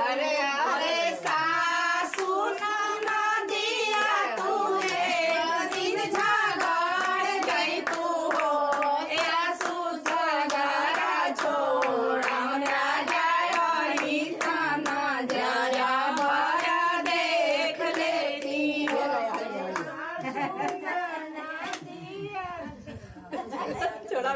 अरे अरे सासू ना दिया तूने दिन झगड़ गई तू हो आसू झगड़ा छोड़ा राजा इतना जरा बड़ा देख लेती हो छोड़ा